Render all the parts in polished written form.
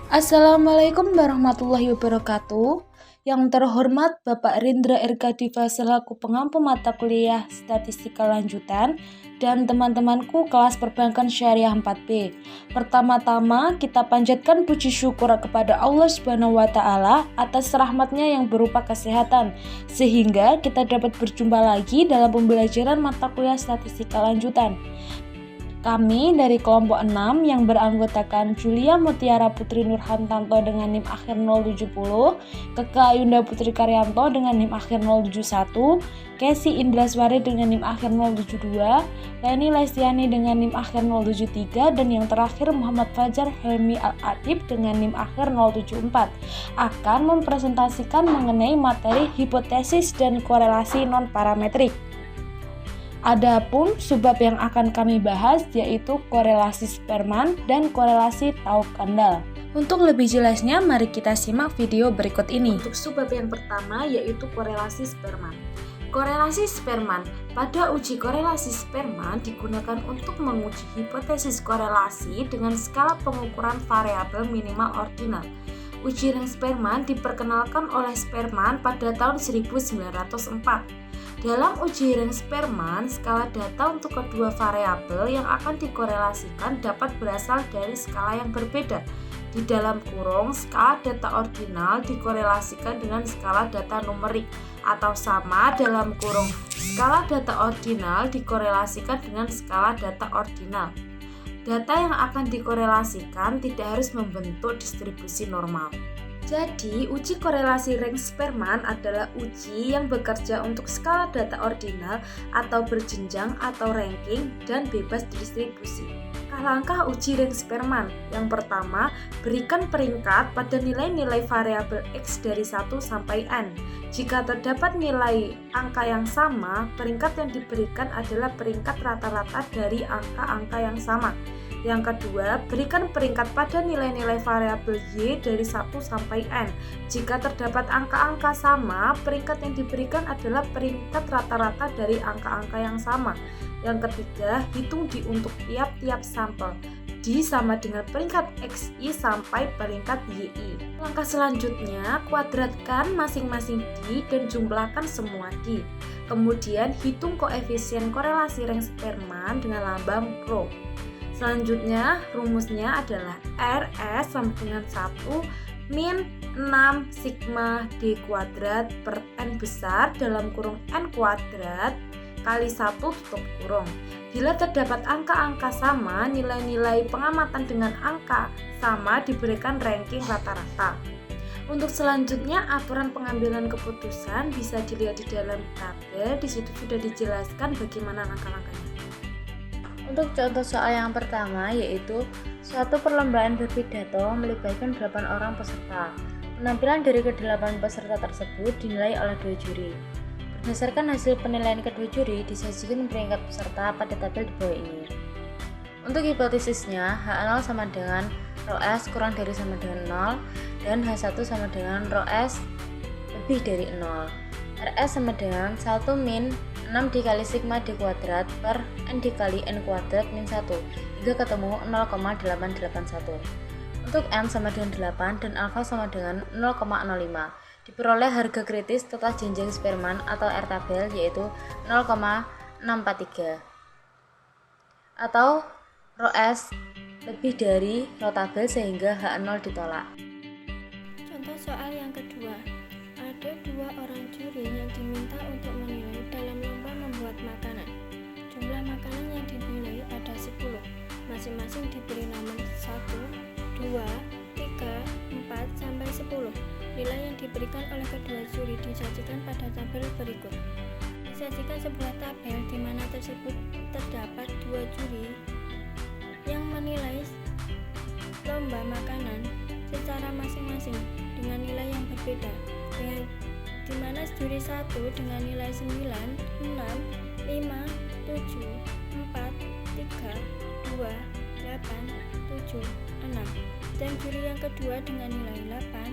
Assalamualaikum warahmatullahi wabarakatuh. Yang terhormat Bapak Rindra Erkadiva selaku pengampu mata kuliah Statistika Lanjutan dan teman-temanku kelas Perbankan Syariah 4B. Pertama-tama kita panjatkan puji syukur kepada Allah Subhanahu wa taala atas rahmatnya yang berupa kesehatan sehingga kita dapat berjumpa lagi dalam pembelajaran mata kuliah Statistika Lanjutan. Kami dari kelompok 6 yang beranggotakan Julia Mutiara Putri Nurhantanto dengan NIM akhir 070, Keke Ayunda Putri Karyanto dengan NIM akhir 071, Casey Indraswari dengan NIM akhir 072, Leni Lestiani dengan NIM akhir 073, dan yang terakhir Muhammad Fajar Helmi Al-Adib dengan NIM akhir 074 akan mempresentasikan mengenai materi hipotesis dan korelasi non-parametrik. Adapun subbab yang akan kami bahas yaitu korelasi Spearman dan korelasi Taub-Kandel. Untuk lebih jelasnya, mari kita simak video berikut ini. Untuk subbab yang pertama yaitu korelasi Spearman. Korelasi Spearman. Pada uji korelasi Spearman digunakan untuk menguji hipotesis korelasi dengan skala pengukuran variabel minimal ordinal. Uji ring Spearman diperkenalkan oleh Spearman pada tahun 1904. Dalam uji ring Spearman, skala data untuk kedua variabel yang akan dikorelasikan dapat berasal dari skala yang berbeda. Di dalam kurung, skala data ordinal dikorelasikan dengan skala data numerik, atau sama dalam kurung, skala data ordinal dikorelasikan dengan skala data ordinal. Data yang akan dikorelasikan tidak harus membentuk distribusi normal. Jadi, uji korelasi ring Spearman adalah uji yang bekerja untuk skala data ordinal atau berjenjang atau ranking dan bebas distribusi. Langkah uji ring Spearman. Yang pertama, berikan peringkat pada nilai-nilai variabel X dari 1 sampai N. Jika terdapat nilai angka yang sama, peringkat yang diberikan adalah peringkat rata-rata dari angka-angka yang sama. Yang kedua, berikan peringkat pada nilai-nilai variabel Y dari 1 sampai N. Jika terdapat angka-angka sama, peringkat yang diberikan adalah peringkat rata-rata dari angka-angka yang sama. Yang ketiga, hitung D untuk tiap-tiap sampel. D sama dengan peringkat XI sampai peringkat YI. Langkah selanjutnya, kuadratkan masing-masing D dan jumlahkan semua D. Kemudian, hitung koefisien korelasi ring Spearman dengan lambang rho. Selanjutnya, rumusnya adalah RS sama dengan 1 min 6 sigma D kuadrat per N besar dalam kurung N kuadrat kali 1 tutup kurung. Bila terdapat angka-angka sama, nilai-nilai pengamatan dengan angka sama diberikan ranking rata-rata. Untuk selanjutnya, aturan pengambilan keputusan bisa dilihat di dalam tabel. Di situ sudah dijelaskan bagaimana langkah-langkahnya. Untuk contoh soal yang pertama yaitu suatu perlombaan berpidato melibatkan 8 orang peserta. Penampilan dari ke-8 peserta tersebut dinilai oleh 2 juri. Berdasarkan hasil penilaian kedua juri, disajikan peringkat peserta pada tabel di bawah ini. Untuk hipotesisnya, H0 sama dengan rho S kurang dari sama dengan 0 dan H1 sama dengan rho S lebih dari 0. RS sama dengan 1 min 6 dikali sigma D kuadrat per N dikali N kuadrat min 1 hingga ketemu 0,881. Untuk N sama dengan 8 dan alfa sama dengan 0,05. Diperoleh harga kritis setelah jenjang Spearman atau R tabel yaitu 0,643. Atau rho S lebih dari rho tabel sehingga H0 ditolak. Contoh soal yang kedua. Ada 2 orang juri yang diminta untuk menilai dalam lomba membuat makanan. Jumlah makanan yang dinilai ada 10. Masing-masing diberi nomor 1, 2, 3, 4, sampai 10. Nilai yang diberikan oleh kedua juri disajikan pada tabel berikut. Disajikan sebuah tabel di mana tersebut terdapat 2 juri yang menilai lomba makanan secara masing-masing dengan nilai yang berbeda. Di mana juri 1 dengan nilai 9, 6, 5, 7, 4, 3, 2, 8, 7, 6 dan juri yang kedua dengan nilai 8,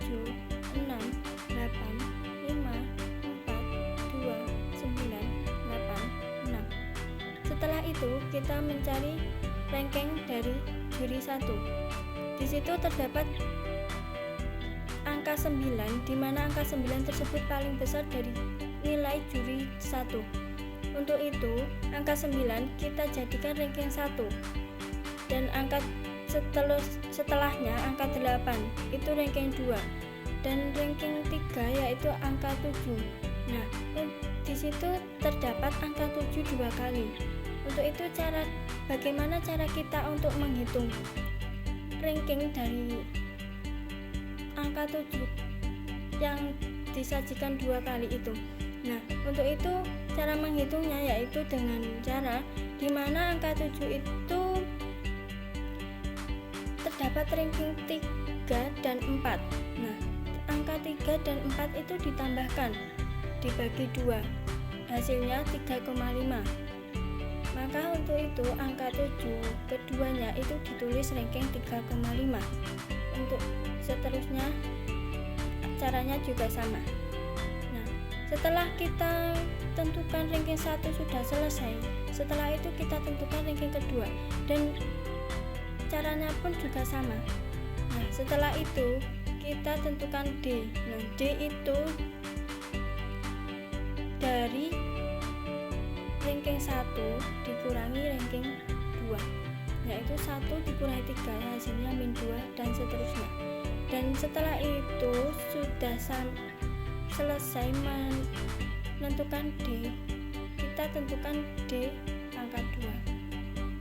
7, 6, 8, 5, 4, 2, 9, 8, 6. Setelah itu kita mencari ranking dari juri 1. Di situ terdapat angka 9, di mana angka 9 tersebut paling besar dari nilai juri 1. Untuk itu, angka 9 kita jadikan ranking 1. Dan angka setelahnya angka 8 itu ranking 2. Dan ranking 3 yaitu angka 7. Nah, di situ terdapat angka 7 2 kali. Untuk itu bagaimana cara kita untuk menghitung ranking dari angka 7 yang disajikan 2 kali itu. Nah, untuk itu cara menghitungnya yaitu dengan cara di mana angka 7 itu terdapat ranking 3 dan 4. Nah, angka 3 dan 4 itu ditambahkan dibagi 2, hasilnya 3,5. Maka untuk itu angka 7 keduanya itu ditulis ranking 3,5. Untuk seterusnya caranya juga sama. Nah, setelah kita tentukan ranking 1 sudah selesai, setelah itu kita tentukan ranking kedua dan caranya pun juga sama. Nah, setelah itu kita tentukan D. Nah, D itu dari ranking 1 dikurangi ranking 2, yaitu 1 dikurangi 3 hasilnya -2 dan seterusnya. Dan setelah itu sudah selesai menentukan D, kita tentukan D pangkat 2,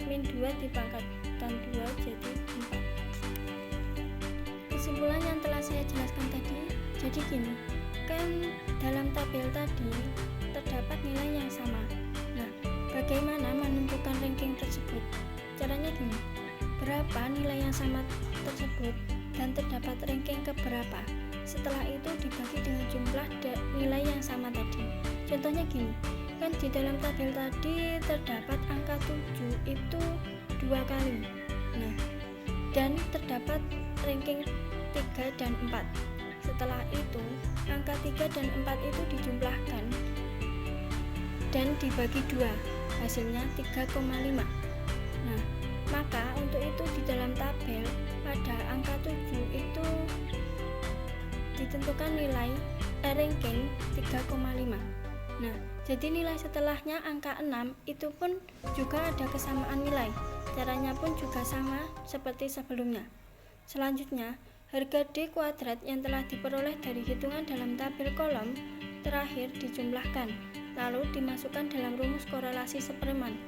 -2 dipangkatkan 2 jadi 4. Kesimpulan yang telah saya jelaskan tadi, jadi gini, kan dalam tabel tadi terdapat nilai yang sama. Nah, bagaimana menentukan ranking tersebut? Caranya gini, berapa nilai yang sama tersebut dan terdapat ranking keberapa. Setelah itu dibagi dengan jumlah nilai yang sama tadi. Contohnya gini, kan di dalam tabel tadi terdapat angka 7 itu 2 kali. Nah, dan terdapat ranking 3 dan 4. Setelah itu, angka 3 dan 4 itu dijumlahkan dan dibagi 2, hasilnya 3,5. Nah, maka untuk itu di dalam tabel pada angka 7 itu ditentukan nilai ranking 3,5. Nah, jadi nilai setelahnya angka 6 itu pun juga ada kesamaan nilai. Caranya pun juga sama seperti sebelumnya. Selanjutnya, harga D kuadrat yang telah diperoleh dari hitungan dalam tabel kolom terakhir dijumlahkan, lalu dimasukkan dalam rumus korelasi Spearman.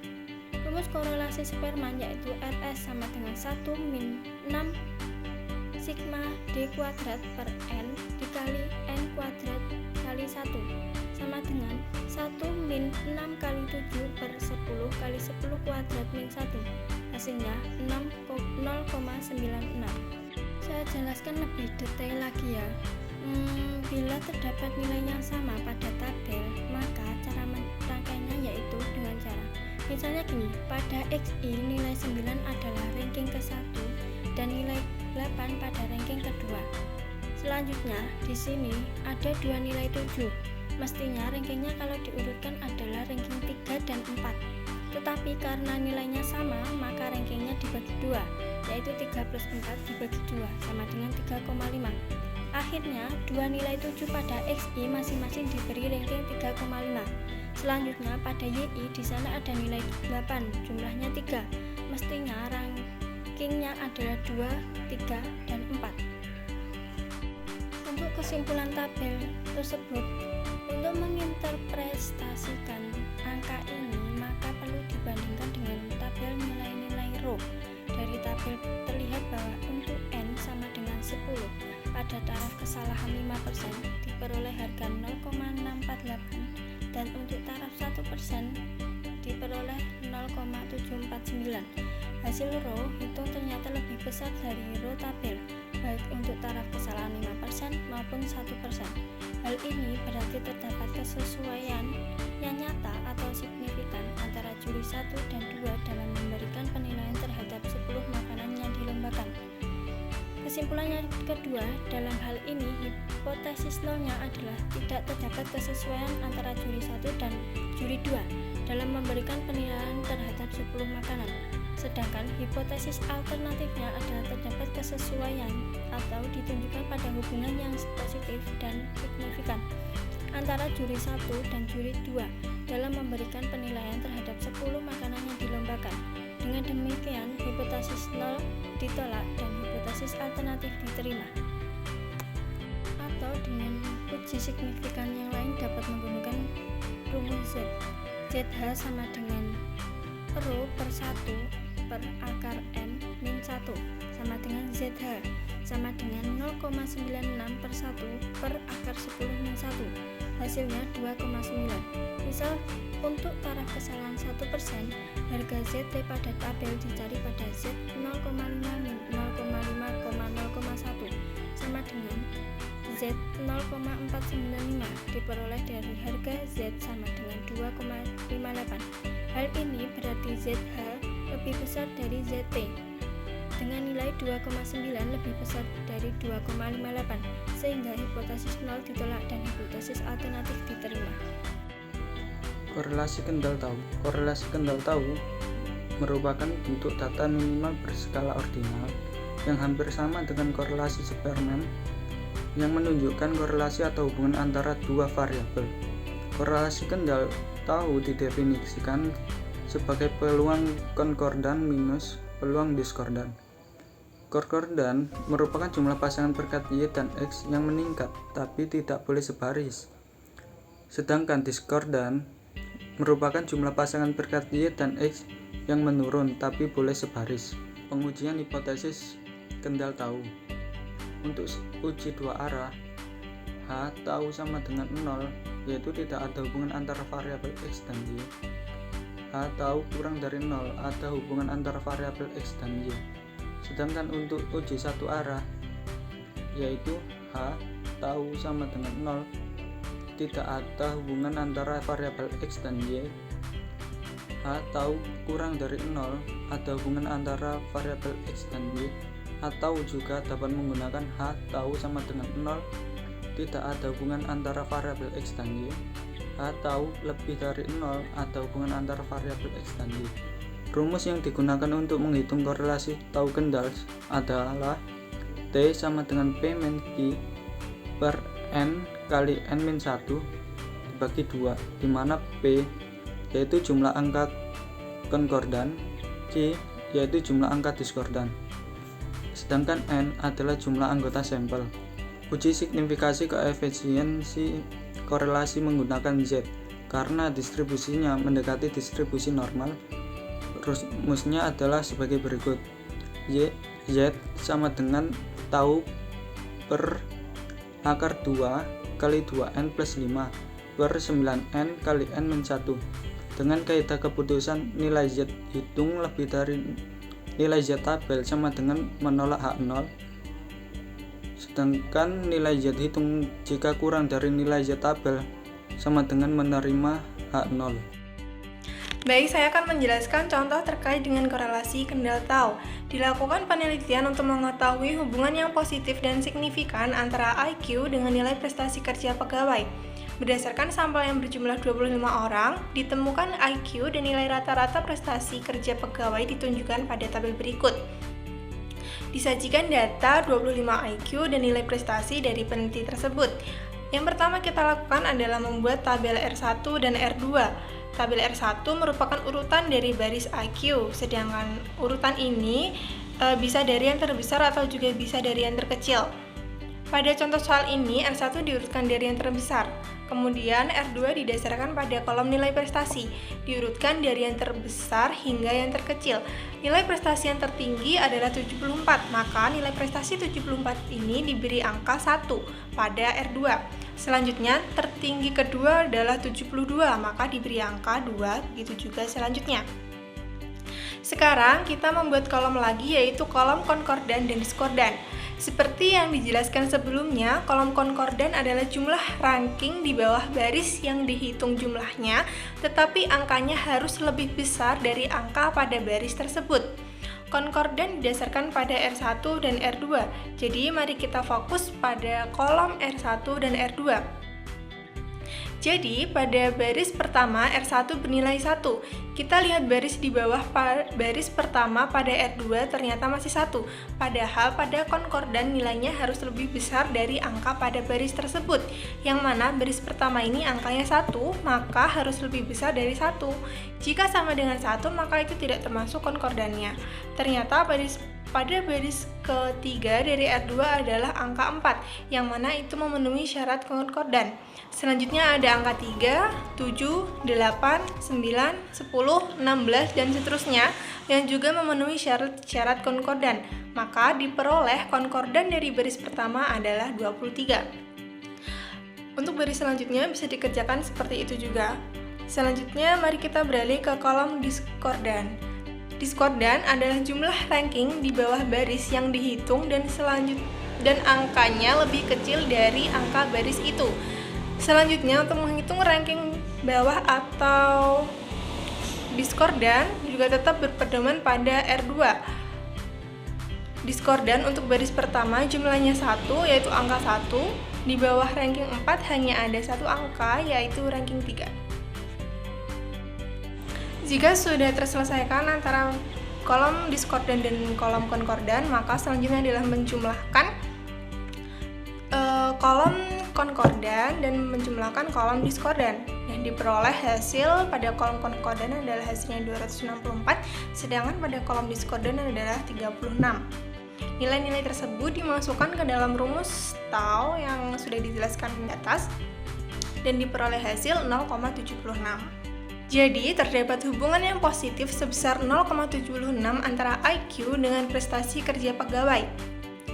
Rumus korelasi Spearman yaitu RS sama dengan 1 min 6 sigma D kuadrat per N dikali N kuadrat kali 1 sama dengan 1 min 6 kali 7 per 10 kali 10 kuadrat min 1, hasilnya 0,96. Saya jelaskan lebih detail lagi ya. Bila terdapat nilai yang sama pada tabel, maka cara merangkainya yaitu dengan cara misalnya gini, pada XI nilai 9 adalah ranking ke-1 dan nilai 8 pada ranking kedua. Selanjutnya di sini ada 2 nilai 7. Mestinya rankingnya kalau diurutkan adalah ranking 3 dan 4. Tetapi karena nilainya sama, maka rankingnya dibagi 2, yaitu 3 plus 4 dibagi 2 sama dengan 3,5. Akhirnya 2 nilai 7 pada XI masing-masing diberi ranking 3,5. Selanjutnya pada YI di sana ada nilai 8, jumlahnya 3. Mestinya rankingnya adalah 2, 3, dan 4. Untuk kesimpulan tabel tersebut, untuk menginterpretasikan angka ini maka perlu dibandingkan dengan tabel nilai-nilai row. Dari tabel terlihat bahwa untuk N sama dengan 10 pada taraf kesalahan 5% diperoleh harga 0,648 dan untuk taraf 1% diperoleh 0,749. Hasil row hitung ternyata lebih besar dari row tabel, baik untuk taraf kesalahan 5% maupun 1%. Hal ini berarti terdapat kesesuaian yang nyata atau signifikan antara juri 1 dan 2 dalam memberikan penilaian terhadap 10 makanan yang dilombakan. Kesimpulan yang kedua, dalam hal ini hipotesis nolnya adalah tidak terdapat kesesuaian antara juri 1 dan juri 2 dalam memberikan penilaian terhadap 10 makanan. Sedangkan hipotesis alternatifnya adalah terdapat kesesuaian atau ditunjukkan pada hubungan yang positif dan signifikan antara juri 1 dan juri 2 dalam memberikan penilaian terhadap 10 makanan yang dilombakan. Dengan demikian, hipotesis 0 ditolak dan hipotesis alternatif diterima. Atau dengan uji signifikan yang lain dapat menggunakan rumus Z. ZH sama dengan Rho per 1 per akar N min 1 sama dengan ZH sama dengan 0,96 per 1 per akar 10 min 1. Hasilnya 2,9. Misal untuk taraf kesalahan 1%, harga ZT pada tabel dicari pada Z 0,5 min 0,5,0,1 sama dengan Z 0,495 diperoleh dari harga Z sama dengan 2,58. Hal ini berarti ZH lebih besar dari ZT dengan nilai 2,9 lebih besar dari 2,58 sehingga hipotesis 0 ditolak dan hipotesis alternatif diterima. Korelasi kendal tahu. Korelasi kendal tahu merupakan bentuk data minimal berskala ordinal yang hampir sama dengan korelasi Spearman yang menunjukkan korelasi atau hubungan antara dua variabel. Korelasi kendal tahu didefinisikan sebagai peluang konkordan minus peluang diskordan. Konkordan merupakan jumlah pasangan berkat Y dan X yang meningkat tapi tidak boleh sebaris. Sedangkan diskordan merupakan jumlah pasangan berkat Y dan X yang menurun tapi boleh sebaris. Pengujian hipotesis kendal tahu. Untuk uji dua arah, H tahu sama dengan 0, yaitu tidak ada hubungan antara variabel X dan Y. H tahu kurang dari 0, ada hubungan antara variabel X dan Y. Sedangkan untuk uji satu arah, yaitu H tahu sama dengan 0, tidak ada hubungan antara variabel X dan Y. H tahu kurang dari 0, ada hubungan antara variabel X dan Y. Atau juga dapat menggunakan H tahu sama dengan 0, tidak ada hubungan antara variabel X dan Y. H tahu lebih dari 0, ada hubungan antara variabel X dan Y. Rumus yang digunakan untuk menghitung korelasi tahu kendal adalah T sama dengan P min Q per N kali N min 1 dibagi 2, di mana P yaitu jumlah angka konkordan, Q yaitu jumlah angka diskordan, sedangkan N adalah jumlah anggota sampel. Uji signifikasi koefisiensi korelasi menggunakan Z karena distribusinya mendekati distribusi normal. Rumusnya adalah sebagai berikut. Z sama dengan tau per akar 2 kali 2N plus 5 per 9N kali N min 1. Dengan kaidah keputusan nilai Z hitung lebih dari nilai Z tabel sama dengan menolak H0, sedangkan nilai Z hitung jika kurang dari nilai Z tabel sama dengan menerima H0. Baik, saya akan menjelaskan contoh terkait dengan korelasi kendal tahu. Dilakukan penelitian untuk mengetahui hubungan yang positif dan signifikan antara IQ dengan nilai prestasi kerja pegawai. Berdasarkan sampel yang berjumlah 25 orang, ditemukan IQ dan nilai rata-rata prestasi kerja pegawai ditunjukkan pada tabel berikut. Disajikan data 25 IQ dan nilai prestasi dari peneliti tersebut. Yang pertama kita lakukan adalah membuat tabel R1 dan R2. Tabel R1 merupakan urutan dari baris IQ, sedangkan urutan ini bisa dari yang terbesar atau juga bisa dari yang terkecil. Pada contoh soal ini, R1 diurutkan dari yang terbesar, kemudian R2 didasarkan pada kolom nilai prestasi, diurutkan dari yang terbesar hingga yang terkecil. Nilai prestasi yang tertinggi adalah 74, maka nilai prestasi 74 ini diberi angka 1 pada R2. Selanjutnya, tertinggi kedua adalah 72, maka diberi angka 2, begitu juga selanjutnya. Sekarang kita membuat kolom lagi, yaitu kolom konkordan dan diskordan. Seperti yang dijelaskan sebelumnya, kolom konkordan adalah jumlah ranking di bawah baris yang dihitung jumlahnya, tetapi angkanya harus lebih besar dari angka pada baris tersebut. Konkordan didasarkan pada R1 dan R2, jadi mari kita fokus pada kolom R1 dan R2. Jadi, pada baris pertama R1 bernilai 1. Kita lihat baris di bawah baris pertama pada R2 ternyata masih 1. Padahal pada konkordan nilainya harus lebih besar dari angka pada baris tersebut. Yang mana baris pertama ini angkanya 1, maka harus lebih besar dari 1. Jika sama dengan 1, maka itu tidak termasuk konkordannya. Ternyata pada baris ketiga dari R2 adalah angka 4, yang mana itu memenuhi syarat konkordan. Selanjutnya ada angka 3, 7, 8, 9, 10, 16, dan seterusnya yang juga memenuhi syarat konkordan. Maka diperoleh konkordan dari baris pertama adalah 23. Untuk baris selanjutnya bisa dikerjakan seperti itu juga. Selanjutnya mari kita beralih ke kolom diskordan. Diskordan adalah jumlah ranking di bawah baris yang dihitung dan angkanya lebih kecil dari angka baris itu. Selanjutnya untuk menghitung ranking bawah atau diskordan juga tetap berpedoman pada R2. Diskordan untuk baris pertama jumlahnya 1 yaitu angka 1, di bawah ranking 4 hanya ada 1 angka yaitu ranking 3. Jika sudah terselesaikan antara kolom diskordan dan kolom konkordan, maka selanjutnya adalah menjumlahkan kolom konkordan dan menjumlahkan kolom diskordan. Dan diperoleh hasil pada kolom konkordan adalah hasilnya 264, sedangkan pada kolom diskordan adalah 36. Nilai-nilai tersebut dimasukkan ke dalam rumus tau yang sudah dijelaskan di atas dan diperoleh hasil 0,76. Jadi, terdapat hubungan yang positif sebesar 0,76 antara IQ dengan prestasi kerja pegawai.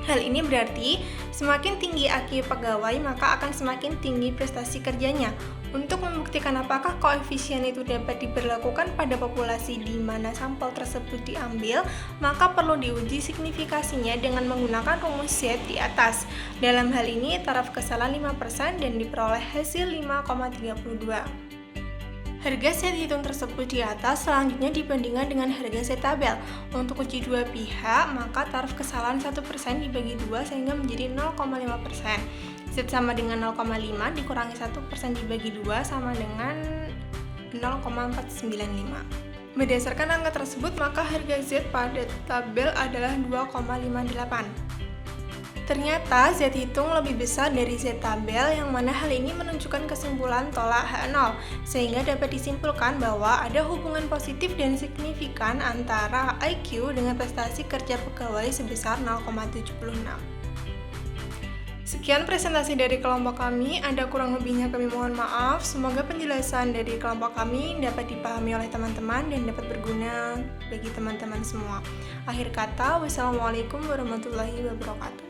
Hal ini berarti semakin tinggi IQ pegawai, maka akan semakin tinggi prestasi kerjanya. Untuk membuktikan apakah koefisien itu dapat diberlakukan pada populasi di mana sampel tersebut diambil, maka perlu diuji signifikasinya dengan menggunakan rumus Z di atas. Dalam hal ini, taraf kesalahan 5% dan diperoleh hasil 5,32. Harga set hitung tersebut di atas selanjutnya dibandingkan dengan harga set tabel. Untuk uji dua pihak, maka taraf kesalahan 1% dibagi 2 sehingga menjadi 0,5%. Z sama dengan 0,5 dikurangi 1% dibagi 2 sama dengan 0,495. Berdasarkan angka tersebut, maka harga Z pada tabel adalah 2,58. Ternyata Z hitung lebih besar dari Z tabel, yang mana hal ini menunjukkan kesimpulan tolak H0, sehingga dapat disimpulkan bahwa ada hubungan positif dan signifikan antara IQ dengan prestasi kerja pegawai sebesar 0,76. Sekian presentasi dari kelompok kami, ada kurang lebihnya kami mohon maaf. Semoga penjelasan dari kelompok kami dapat dipahami oleh teman-teman dan dapat berguna bagi teman-teman semua. Akhir kata, wassalamualaikum warahmatullahi wabarakatuh.